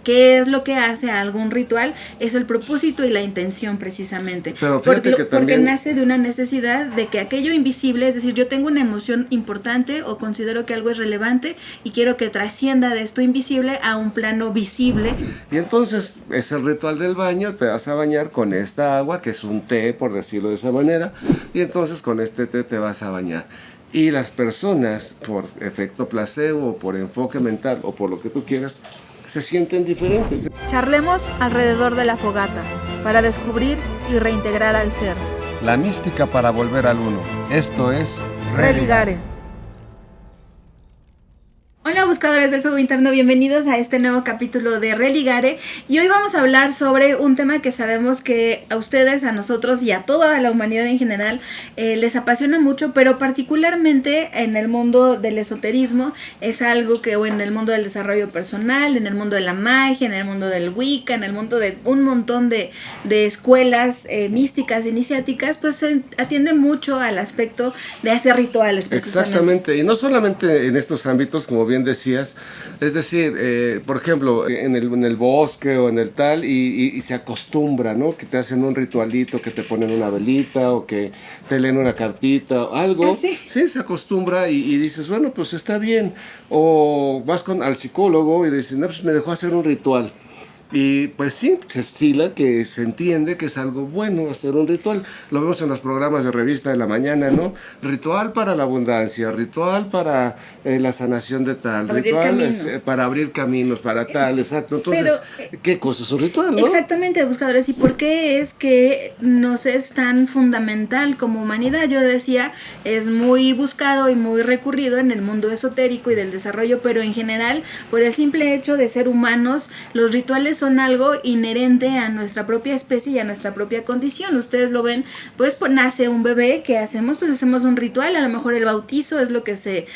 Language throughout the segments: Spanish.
¿Qué es lo que hace a algún ritual? Es el propósito y la intención precisamente. Pero fíjate que porque también nace de una necesidad de que aquello invisible, es decir, yo tengo una emoción importante o considero que algo es relevante y quiero que trascienda de esto invisible a un plano visible. Y entonces es el ritual del baño, te vas a bañar con esta agua, que es un té, por decirlo de esa manera, y entonces con este té te vas a bañar. Y las personas, por efecto placebo, o por enfoque mental, o por lo que tú quieras, se sienten diferentes. Charlemos alrededor de la fogata para descubrir y reintegrar al ser. La mística para volver al uno. Esto es Religare. Hola buscadores del fuego interno, bienvenidos a este nuevo capítulo de Religare y hoy vamos a hablar sobre un tema que sabemos que a ustedes, a nosotros y a toda la humanidad en general les apasiona mucho, pero particularmente en el mundo del esoterismo es algo que, o en el mundo del desarrollo personal, en el mundo de la magia, en el mundo del Wicca, en el mundo de un montón de escuelas místicas, iniciáticas, pues se atiende mucho al aspecto de hacer rituales. Exactamente, y no solamente en estos ámbitos, como bien decías, es decir, por ejemplo, en el bosque o en el tal, y se acostumbra, ¿no? Que te hacen un ritualito, que te ponen una velita o que te leen una cartita o algo. Sí, se acostumbra y dices, bueno, pues está bien. O vas al psicólogo y dices, no, pues me dejó hacer un ritual. Y pues sí, se estila que se entiende que es algo bueno hacer un ritual. Lo vemos en los programas de revista de la mañana, ¿no? Ritual para la abundancia, ritual para la sanación de tal, ritual para abrir caminos, para tal, exacto. Entonces, ¿qué cosa es un ritual, no? Exactamente, buscadores. ¿Y por qué es que nos es tan fundamental como humanidad? Yo decía, es muy buscado y muy recurrido en el mundo esotérico y del desarrollo, pero en general, por el simple hecho de ser humanos, los rituales son algo inherente a nuestra propia especie y a nuestra propia condición. Ustedes lo ven, pues nace un bebé, ¿qué hacemos? Pues hacemos un ritual, a lo mejor el bautizo es lo que se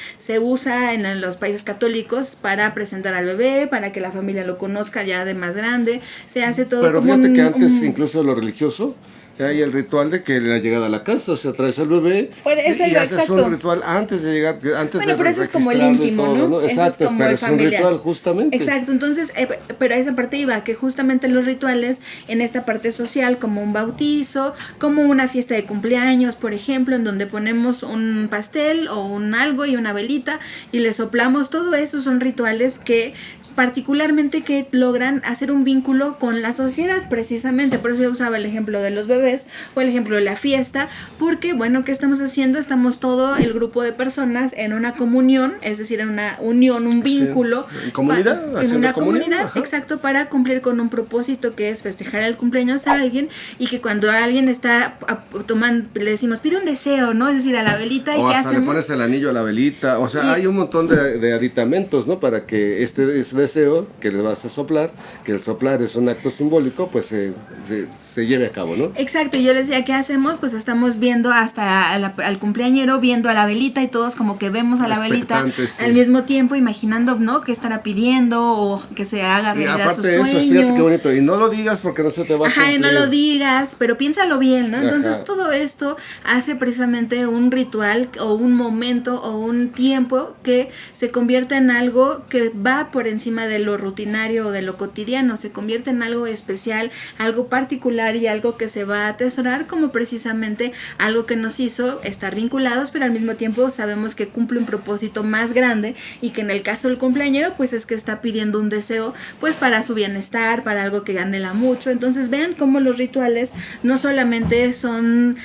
usa en los países católicos para presentar al bebé, para que la familia lo conozca ya de más grande, se hace todo. Pero como fíjate que antes incluso lo religioso, hay el ritual de que la llegada a la casa, o sea, traes al bebé y haces un ritual antes de llegar, pero eso es como el íntimo, todo, ¿no? Exacto, es pero es un ritual justamente. Exacto, entonces, pero a esa parte iba, que justamente los rituales en esta parte social, como un bautizo, como una fiesta de cumpleaños, por ejemplo, en donde ponemos un pastel o un algo y una velita y le soplamos, todo eso son rituales que particularmente que logran hacer un vínculo con la sociedad, precisamente. Por eso yo usaba el ejemplo de los bebés o el ejemplo de la fiesta, porque bueno, ¿qué estamos haciendo? Estamos todo el grupo de personas en una comunión, es decir, en una unión, un vínculo, en comunidad, en una comunidad, ajá. Exacto, para cumplir con un propósito que es festejar el cumpleaños a alguien, y que cuando alguien está tomando, le decimos, pide un deseo, ¿no? Es decir, a la velita, o ¿y qué hasta hacemos? le pones el anillo a la velita, o sea, hay un montón de aditamentos, ¿no? Para que este deseo que les vas a soplar, que el soplar es un acto simbólico, pues se lleve a cabo, ¿no? Exacto, y yo les decía, ¿qué hacemos? Pues estamos viendo hasta al cumpleañero, viendo a la velita, y todos como que vemos a la velita al mismo tiempo, imaginando, ¿no? ¿Qué estará pidiendo? O que se haga realidad su sueño. Aparte de eso, fíjate qué bonito, y no lo digas porque no se te va a cumplir. Y no lo digas, pero piénsalo bien, ¿no? Entonces Ajá. todo esto hace precisamente un ritual o un momento o un tiempo que se convierte en algo que va por encima de lo rutinario o de lo cotidiano, se convierte en algo especial, algo particular y algo que se va a atesorar como precisamente algo que nos hizo estar vinculados, pero al mismo tiempo sabemos que cumple un propósito más grande, y que en el caso del cumpleañero pues es que está pidiendo un deseo pues para su bienestar, para algo que anhela mucho. Entonces vean cómo los rituales no solamente son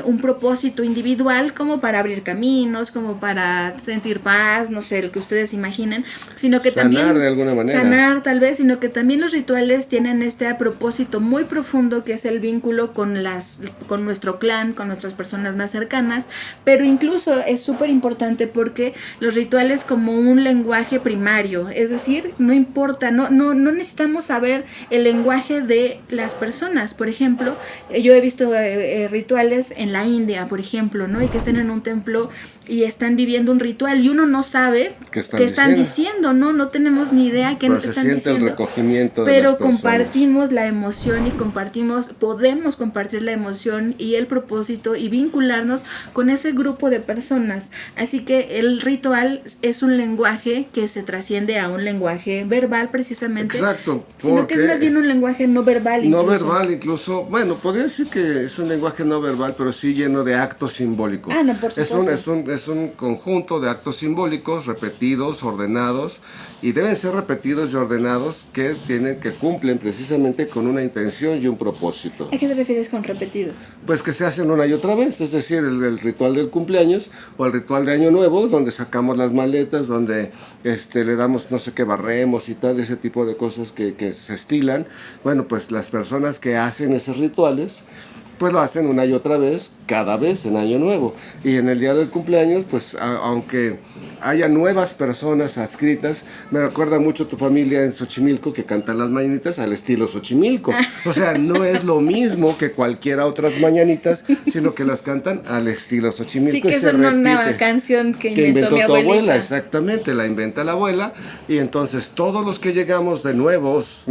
un propósito individual como para abrir caminos, como para sentir paz, no sé, el que ustedes imaginen, sino que también de alguna manera. Sanar tal vez, sino que también los rituales tienen este propósito muy profundo, que es el vínculo con nuestro clan, con nuestras personas más cercanas, pero incluso es súper importante porque los rituales como un lenguaje primario, es decir, no importa, no necesitamos saber el lenguaje de las personas. Por ejemplo, yo he visto rituales en la India, por ejemplo, ¿no? Y que estén en un templo y están viviendo un ritual y uno no sabe ¿Qué qué están diciendo, no tenemos ni idea qué pero están se siente diciendo. El recogimiento de pero las personas. compartimos la emoción y podemos compartir la emoción y el propósito y vincularnos con ese grupo de personas. Así que el ritual es un lenguaje que se trasciende a un lenguaje verbal precisamente. Exacto. Sino que es más bien un lenguaje no verbal incluso. No verbal incluso, bueno, podría decir que es un lenguaje no verbal, pero sí lleno de actos simbólicos. No, por supuesto. Es un conjunto de actos simbólicos repetidos, ordenados, y deben ser repetidos y ordenados que cumplen precisamente con una intención y un propósito. ¿A qué te refieres con repetidos? Pues que se hacen una y otra vez, es decir, el ritual del cumpleaños o el ritual de Año Nuevo, donde sacamos las maletas, donde le damos no sé qué, barremos y tal, ese tipo de cosas que se estilan. Bueno, pues las personas que hacen esos rituales, pues lo hacen una y otra vez, cada vez en Año Nuevo. Y en el día del cumpleaños, pues aunque haya nuevas personas adscritas, me recuerda mucho tu familia en Xochimilco que cantan las mañanitas al estilo Xochimilco. O sea, no es lo mismo que cualquiera otras mañanitas, sino que las cantan al estilo Xochimilco. Sí, que es una canción que inventó mi tu abuelita. Abuela, exactamente, la inventa la abuela. Y entonces todos los que llegamos de nuevos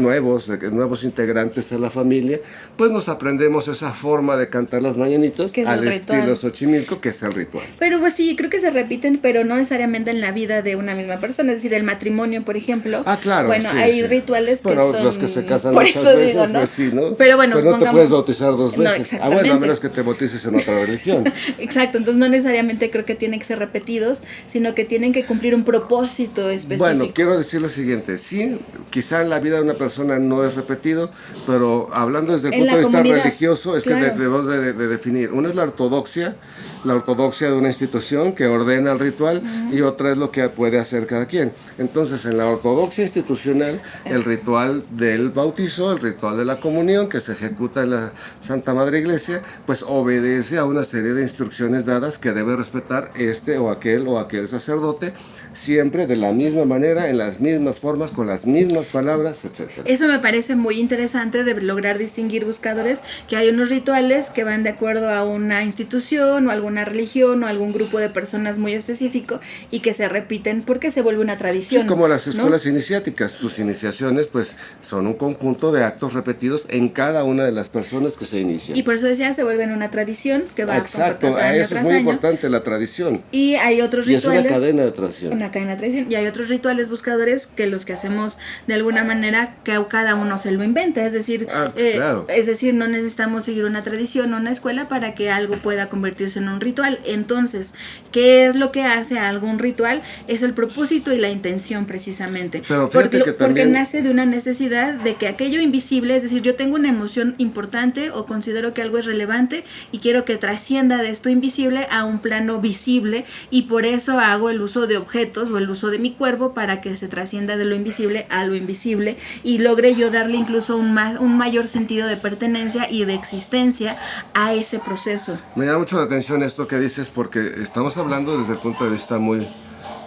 integrantes a la familia, pues nos aprendemos esa forma de cantar las mañanitas al estilo Xochimilco, que es el ritual. Pero pues sí, creo que se repiten, pero no necesariamente en la vida de una misma persona. Es decir, el matrimonio, por ejemplo. Claro. Bueno, sí, hay rituales que son... los que se casan por muchas eso veces, digo, ¿no? pues sí, ¿no? Pero bueno, pues no te puedes bautizar dos veces. Exactamente. Bueno, a menos que te bautices en otra religión. Exacto, entonces no necesariamente creo que tienen que ser repetidos, sino que tienen que cumplir un propósito específico. Bueno, quiero decir lo siguiente. Sí, quizá en la vida de una persona no es repetido, pero hablando desde el punto de vista religioso, es claro, que debemos de definir. Una es la ortodoxia de una institución que ordena el ritual, y otra es lo que puede hacer cada quien. Entonces, en la ortodoxia institucional, el ritual del bautizo, el ritual de la comunión que se ejecuta en la Santa Madre Iglesia, pues obedece a una serie de instrucciones dadas que debe respetar este o aquel sacerdote, siempre de la misma manera, en las mismas formas, con las mismas palabras, etc. Eso me parece muy interesante de lograr distinguir, buscadores, que hay unos rituales que van de acuerdo a una institución o alguna religión o algún grupo de personas muy específico y que se repiten porque se vuelve una tradición. Sí, como las escuelas iniciáticas, sus iniciaciones pues son un conjunto de actos repetidos en cada una de las personas que se inician. Y por eso decía, se vuelven una tradición que va exacto, a eso es muy importante, la tradición. Y hay otros rituales. Es una cadena de tradición. Una cadena de tradición. Y hay otros rituales, buscadores, que los que hacemos de alguna manera que cada uno se lo inventa. Es decir, claro. Es decir, no necesitamos seguir una tradición o una escuela para que algo pueda convertirse en un ritual. Entonces, ¿qué es lo que hace a algún ritual? Es el propósito y la intención precisamente. Pero fíjate que también... Porque nace de una necesidad de que aquello invisible, es decir, yo tengo una emoción importante o considero que algo es relevante y quiero que trascienda de esto invisible a un plano visible, y por eso hago el uso de objetos o el uso de mi cuerpo para que se trascienda de lo invisible a lo invisible y logre yo darle incluso un mayor sentido de pertenencia y de existencia a ese proceso. Me llama mucho la atención esto que dices, porque estamos hablando desde el punto de vista muy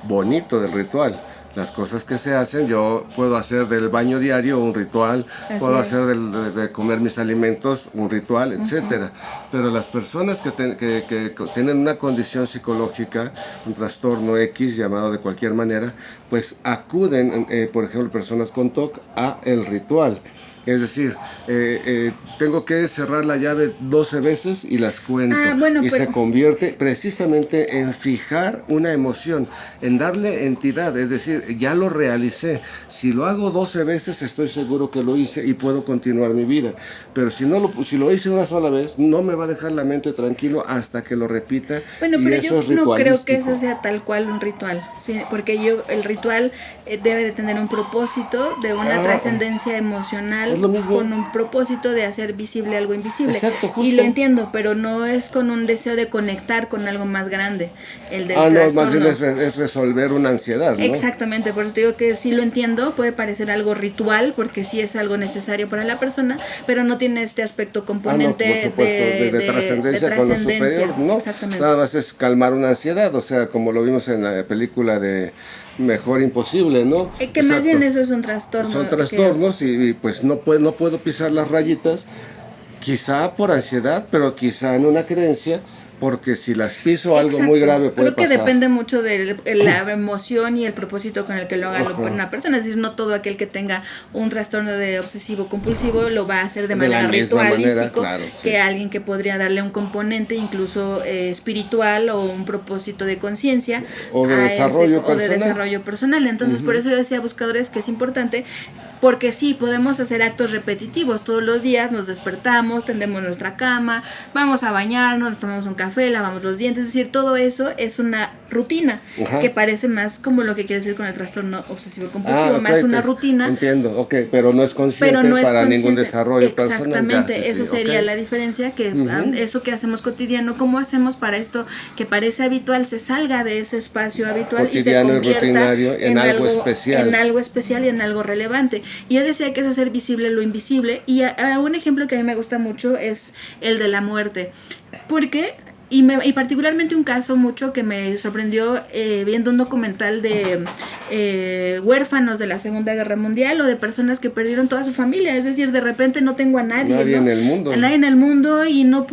bonito del ritual. Las cosas que se hacen, yo puedo hacer del baño diario un ritual, puedo hacer de comer mis alimentos un ritual, etcétera. Pero las personas que tienen una condición psicológica, un trastorno X llamado de cualquier manera, pues acuden, por ejemplo, personas con TOC, a el ritual. Es decir, tengo que cerrar la llave 12 veces y las cuento. Se convierte precisamente en fijar una emoción, en darle entidad. Es decir, ya lo realicé. Si lo hago 12 veces, estoy seguro que lo hice y puedo continuar mi vida. Pero si lo hice una sola vez, no me va a dejar la mente tranquilo hasta que lo repita. Bueno, pero yo no creo que eso sea tal cual un ritual. ¿Sí? Porque el ritual debe de tener un propósito de una trascendencia emocional. Es lo mismo. Con un propósito de hacer visible algo invisible. Exacto, justo. Y lo entiendo, pero no es con un deseo de conectar con algo más grande. El del trastorno. No, más bien es resolver una ansiedad, ¿no? Exactamente, por eso te digo que sí lo entiendo, puede parecer algo ritual, porque sí es algo necesario para la persona, pero no tiene este aspecto componente por supuesto, de trascendencia con lo superior, ¿no? Exactamente. Nada más es calmar una ansiedad, o sea, como lo vimos en la película de Mejor Imposible, ¿no? Que exacto. Más bien eso es un trastorno. Son trastornos y pues no puedo pisar las rayitas, quizá por ansiedad, pero quizá en una creencia porque si las piso algo Exacto. muy grave puede Creo que pasar. depende mucho de la emoción y el propósito con el que lo haga una persona. Es decir, no todo aquel que tenga un trastorno de obsesivo compulsivo lo va a hacer de manera la misma ritualístico, manera, claro, sí. que alguien que podría darle un componente incluso espiritual o un propósito de conciencia o de desarrollo personal. Entonces, por eso yo decía, buscadores, que es importante, porque sí, podemos hacer actos repetitivos. Todos los días nos despertamos, tendemos nuestra cama, vamos a bañarnos, nos tomamos un café, lavamos los dientes. Es decir, todo eso es una rutina, que parece más como lo que quiere decir con el trastorno obsesivo compulsivo, más una rutina. Entiendo, pero no es consciente para ningún desarrollo personal. Exactamente, esa sería la diferencia, que eso que hacemos cotidiano, ¿cómo hacemos para esto que parece habitual se salga de ese espacio habitual cotidiano y se convierta en algo especial? En algo especial y en algo relevante. Y yo decía que es hacer visible lo invisible, y un ejemplo que a mí me gusta mucho es el de la muerte. Porque y particularmente un caso mucho que me sorprendió viendo un documental de huérfanos de la Segunda Guerra Mundial, o de personas que perdieron toda su familia. Es decir, de repente no tengo a nadie en el mundo. A nadie en el mundo, y no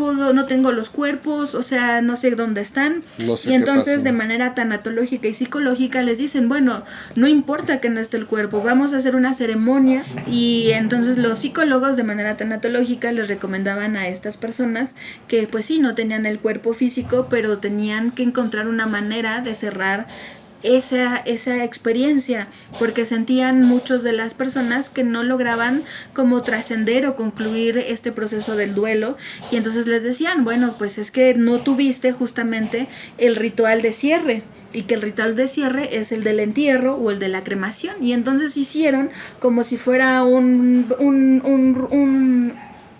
tengo los cuerpos, o sea, no sé dónde están. No sé. Y entonces de manera tanatológica y psicológica les dicen, bueno, no importa que no esté el cuerpo, vamos a hacer una ceremonia. Y entonces los psicólogos de manera tanatológica les recomendaban a estas personas que pues sí, no tenían el cuerpo físico, pero tenían que encontrar una manera de cerrar esa experiencia, porque sentían muchos de las personas que no lograban como trascender o concluir este proceso del duelo. Y entonces les decían, bueno, pues es que no tuviste justamente el ritual de cierre, y que el ritual de cierre es el del entierro o el de la cremación. Y entonces hicieron como si fuera un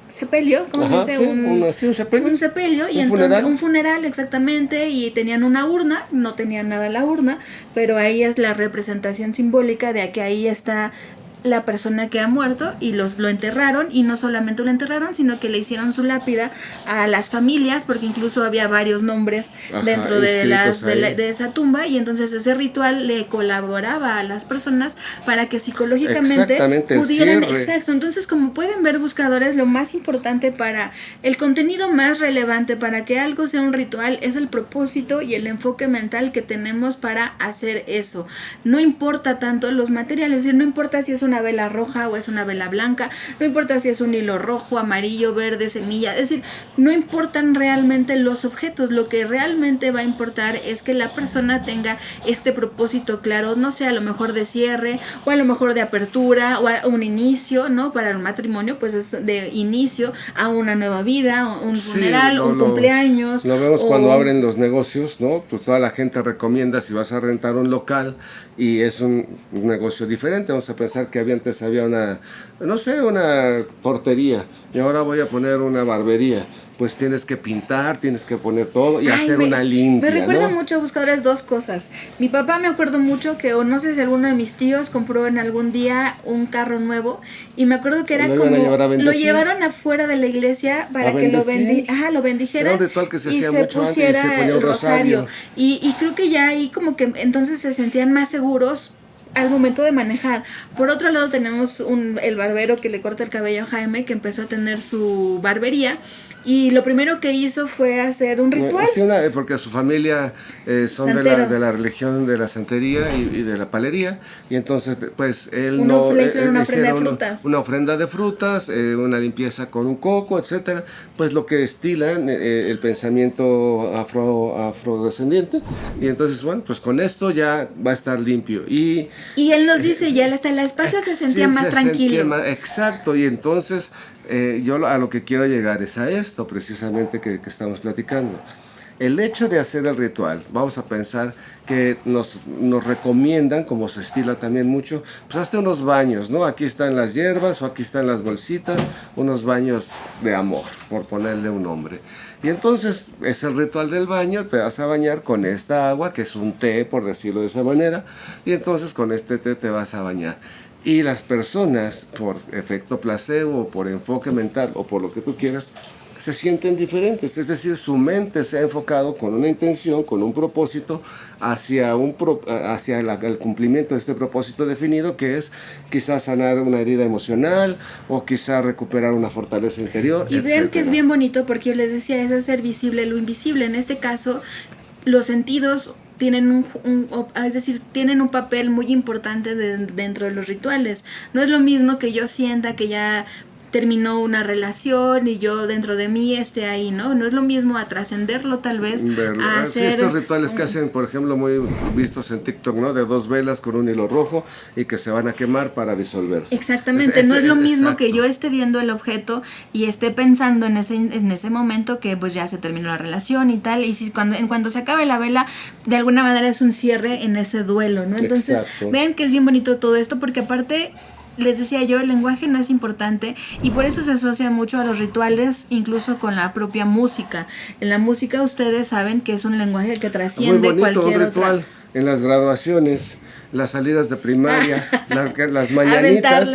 sepelio, ¿cómo se dice? Sí, un sepelio. Un sepelio, y entonces un funeral, exactamente, y tenían una urna, no tenían nada en la urna, pero ahí es la representación simbólica de que ahí está la persona que ha muerto, y lo enterraron, y no solamente lo enterraron, sino que le hicieron su lápida a las familias, porque incluso había varios nombres dentro de esa tumba, y entonces ese ritual le colaboraba a las personas para que psicológicamente pudieran. Exacto. Entonces, como pueden ver, buscadores, lo más importante para el contenido más relevante para que algo sea un ritual es el propósito y el enfoque mental que tenemos para hacer eso. No importa tanto los materiales, es decir, no importa si es una vela roja o es una vela blanca, no importa si es un hilo rojo, amarillo, verde, semilla, es decir, no importan realmente los objetos. Lo que realmente va a importar es que la persona tenga este propósito claro, no sé, a lo mejor de cierre, o a lo mejor de apertura, o a un inicio, ¿no? Para el matrimonio, pues es de inicio a una nueva vida, un funeral, un cumpleaños. Lo vemos cuando abren los negocios, ¿no? Pues toda la gente recomienda, si vas a rentar un local y es un negocio diferente, vamos a pensar que antes había una portería, y ahora voy a poner una barbería. Pues tienes que pintar, tienes que poner todo y hacer una limpia. Me recuerda ¿no? mucho, buscadores, dos cosas. Mi papá, me acuerdo mucho que, o no sé si alguno de mis tíos compró en algún día un carro nuevo, y me acuerdo que era como lo llevaron afuera de la iglesia para que lo bendijera, era un ritual que se hacía se mucho pusiera antes, y se ponía el un rosario. Y creo que ya ahí como que entonces se sentían más seguros al momento de manejar. Por otro lado, tenemos el barbero que le corta el cabello a Jaime, que empezó a tener su barbería, y lo primero que hizo fue hacer un ritual. Sí, porque su familia son de la religión de la santería y de la palería, y entonces pues él le hicieron una ofrenda de frutas. Una ofrenda de frutas, una limpieza con un coco, etcétera, pues lo que estila el pensamiento afrodescendiente, y entonces bueno, pues con esto ya va a estar limpio. Y él nos dice, ya hasta el espacio se sentía más tranquilo. Exacto, y entonces yo a lo que quiero llegar es a esto precisamente que estamos platicando. El hecho de hacer el ritual, vamos a pensar que nos recomiendan, como se estila también mucho, pues hazte unos baños, ¿no? Aquí están las hierbas o aquí están las bolsitas, unos baños de amor, por ponerle un nombre. Y entonces es el ritual del baño, te vas a bañar con esta agua, que es un té, por decirlo de esa manera, y entonces con este té te vas a bañar. Y las personas, por efecto placebo, o por enfoque mental, o por lo que tú quieras, se sienten diferentes, es decir, su mente se ha enfocado con una intención, con un propósito, hacia el cumplimiento de este propósito definido, que es quizás sanar una herida emocional o quizás recuperar una fortaleza interior, y vean que es bien bonito porque yo les decía, es hacer visible lo invisible. En este caso, los sentidos tienen es decir, tienen un papel muy importante dentro de los rituales. No es lo mismo que yo sienta que ya terminó una relación y yo dentro de mí esté ahí, ¿no? No es lo mismo a trascenderlo tal vez, a hacer... Sí, estos rituales que hacen, por ejemplo, muy vistos en TikTok, ¿no? De 2 velas con un hilo rojo y que se van a quemar para disolverse. Exactamente, no es lo mismo que yo esté viendo el objeto y esté pensando en ese momento que pues ya se terminó la relación y tal, y si cuando se acabe la vela, de alguna manera es un cierre en ese duelo, ¿no? Entonces, vean que es bien bonito todo esto, porque aparte... Les decía yo, el lenguaje no es importante y por eso se asocia mucho a los rituales, incluso con la propia música. En la música ustedes saben que es un lenguaje que trasciende muy bonito, cualquier un ritual otra. En las graduaciones, las salidas de primaria, las mañanitas.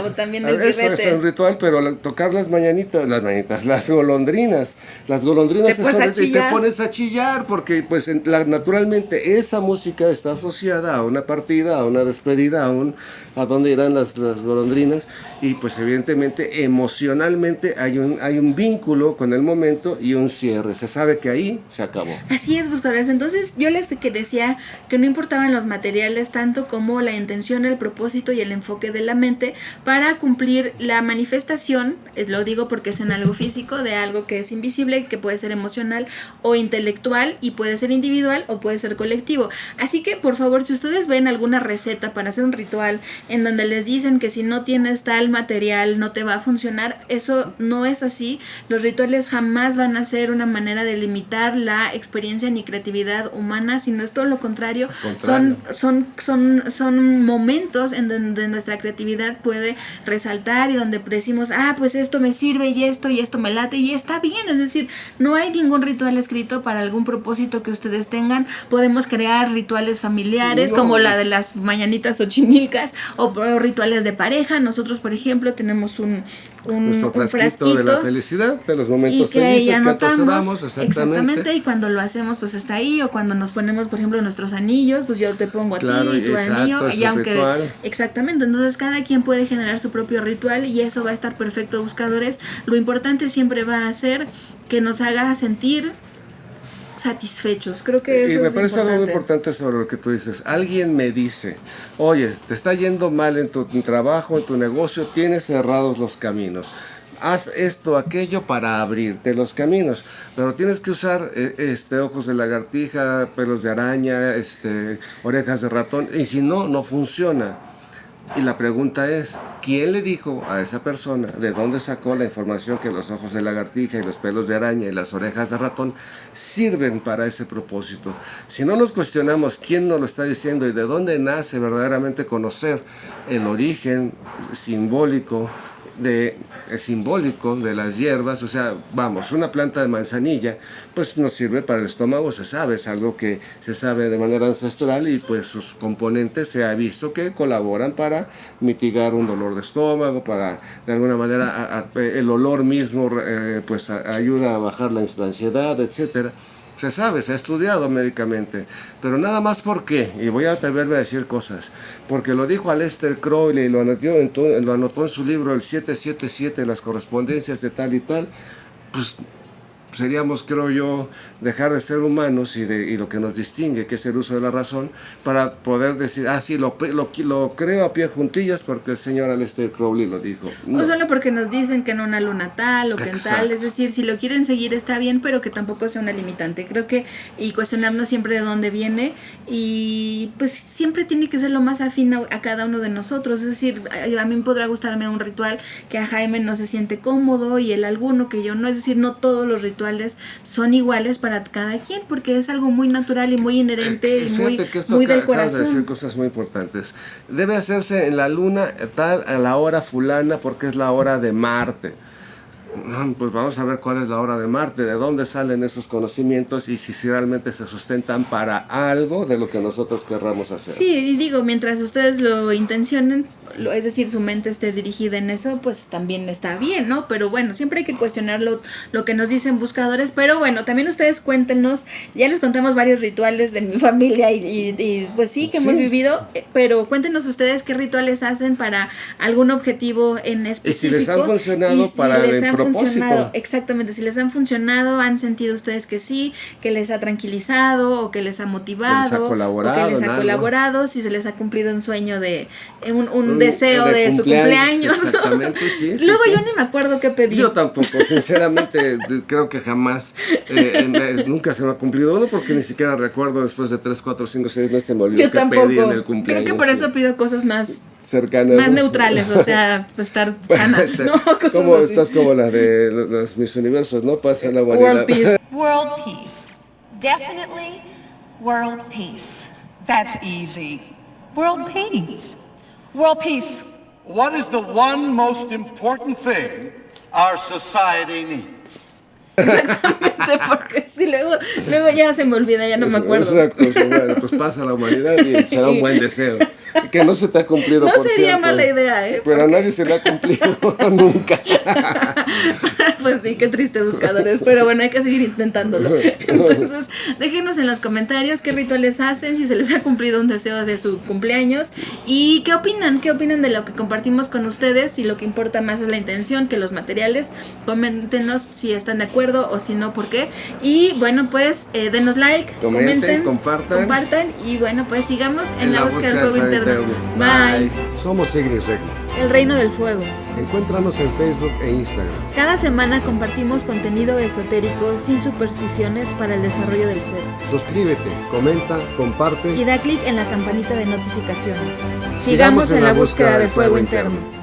O también el eso birrete. es un ritual, pero tocar las las golondrinas. Las golondrinas y te pones a chillar porque pues naturalmente esa música está asociada a una partida, a una despedida, a dónde irán las golondrinas, y pues evidentemente emocionalmente hay un vínculo con el momento y un cierre. Se sabe que ahí se acabó. Así es, buscadores. Entonces yo les decía que no importaban los materiales tanto como la intención, el propósito y el enfoque de la mente para cumplir la manifestación, lo digo porque es en algo físico, de algo que es invisible, que puede ser emocional o intelectual y puede ser individual o puede ser colectivo. Así que por favor, si ustedes ven alguna receta para hacer un ritual en donde les dicen que si no tienes tal material no te va a funcionar, eso no es así. Los rituales jamás van a ser una manera de limitar la experiencia ni creatividad humana, sino es todo lo contrario. Son momentos en donde nuestra creatividad puede resaltar y donde decimos, pues esto me sirve y esto me late y está bien. Es decir, no hay ningún ritual escrito para algún propósito que ustedes tengan. Podemos crear rituales familiares como la de las mañanitas xochimilcas o rituales de pareja. Nosotros, por ejemplo, tenemos nuestro frasquito de la felicidad, de los momentos felices que atesoramos, exactamente, y cuando lo hacemos pues está ahí, o cuando nos ponemos por ejemplo nuestros anillos, pues yo te pongo a ti y tu anillo, y aunque ritual. Exactamente, entonces cada quien puede generar su propio ritual y eso va a estar perfecto, buscadores. Lo importante siempre va a ser que nos haga sentir satisfechos. Creo que eso y me es parece importante. algo muy importante sobre lo que tú dices. Alguien me dice, oye, te está yendo mal en tu trabajo, en tu negocio, tienes cerrados los caminos. Haz esto, aquello para abrirte los caminos, pero tienes que usar ojos de lagartija, pelos de araña, orejas de ratón, y si no, no funciona. Y la pregunta es, ¿quién le dijo a esa persona de dónde sacó la información que los ojos de lagartija y los pelos de araña y las orejas de ratón sirven para ese propósito? Si no nos cuestionamos quién nos lo está diciendo y de dónde nace verdaderamente conocer el origen simbólico de las hierbas, o sea, vamos, una planta de manzanilla, pues nos sirve para el estómago, se sabe, es algo que se sabe de manera ancestral y pues sus componentes se ha visto que colaboran para mitigar un dolor de estómago, para de alguna manera el olor mismo pues ayuda a bajar la ansiedad, etcétera. Se sabe, se ha estudiado médicamente, pero nada más porque, y voy a atreverme a decir cosas, porque lo dijo Aleister Crowley y lo anotó en su libro el 777, las correspondencias de tal y tal, pues seríamos, creo yo, dejar de ser humanos y lo que nos distingue, que es el uso de la razón, para poder decir, sí, lo creo a pie juntillas porque el señor Aleister Crowley lo dijo. No. O solo porque nos dicen que en una luna tal o que en tal, es decir, si lo quieren seguir está bien, pero que tampoco sea una limitante. Creo que, y cuestionarnos siempre de dónde viene, y pues siempre tiene que ser lo más afín a cada uno de nosotros. Es decir, a mí podrá gustarme un ritual que a Jaime no se siente cómodo y él alguno que yo no, es decir, no todos los rituales son iguales para cada quien, porque es algo muy natural y muy inherente y muy del corazón. De decir cosas muy importantes. Debe hacerse en la luna tal a la hora fulana porque es la hora de Marte. pues vamos a ver cuál es la hora de Marte, de dónde salen esos conocimientos y si realmente se sustentan para algo de lo que nosotros querramos hacer. Sí, y digo, mientras ustedes lo intencionen, es decir, su mente esté dirigida en eso, pues también está bien, ¿no? Pero bueno, siempre hay que cuestionar lo que nos dicen buscadores, pero bueno, también ustedes cuéntenos, ya les contamos varios rituales de mi familia y pues sí, que hemos vivido, pero cuéntenos ustedes qué rituales hacen para algún objetivo en específico. Y si les han funcionado para el propósito. Exactamente, si les han funcionado, han sentido ustedes que sí, que les ha tranquilizado o que les ha motivado, que les ha colaborado, o que les ha colaborado, si se les ha cumplido un sueño de un deseo de su cumpleaños. Exactamente, sí. Luego sí. yo ni me acuerdo qué pedí. Yo tampoco, sinceramente, creo que jamás, nunca se me ha cumplido uno porque ni siquiera recuerdo después de 3, 4, 5, 6 meses se me olvidó que pedí en el cumpleaños. Creo que por eso pido cosas más cercanas, más neutrales, o sea, pues estar sana, ¿no? Cosas como así. estás como las de los Mis Universos, ¿no? Pasa la humanidad. World peace. World peace. Definitely world peace. That's easy. World peace. World peace. What is the one most important thing our society needs? Exactamente, porque si luego ya se me olvida, ya no me acuerdo. Exacto, bueno, pues pasa la humanidad y será un buen deseo. Que no se te ha cumplido, no por sería cierto, mala idea, ¿eh? Pero a nadie se le ha cumplido nunca. Pues sí, qué triste, buscadores. Pero bueno, hay que seguir intentándolo. Entonces, déjenos en los comentarios qué rituales hacen, si se les ha cumplido un deseo de su cumpleaños y qué opinan de lo que compartimos con ustedes. Si lo que importa más es la intención que los materiales, coméntenos si están de acuerdo o si no, por qué. Y bueno, pues denos like, comenten, compartan y bueno, pues sigamos en la búsqueda del fuego interno. Bye. Somos Ignis Regna, El Reino del Fuego. Encuéntranos en Facebook e Instagram. Cada semana compartimos contenido esotérico sin supersticiones para el desarrollo del ser. Suscríbete, comenta, comparte Y da clic en la campanita de notificaciones. Sigamos en la búsqueda del fuego interno.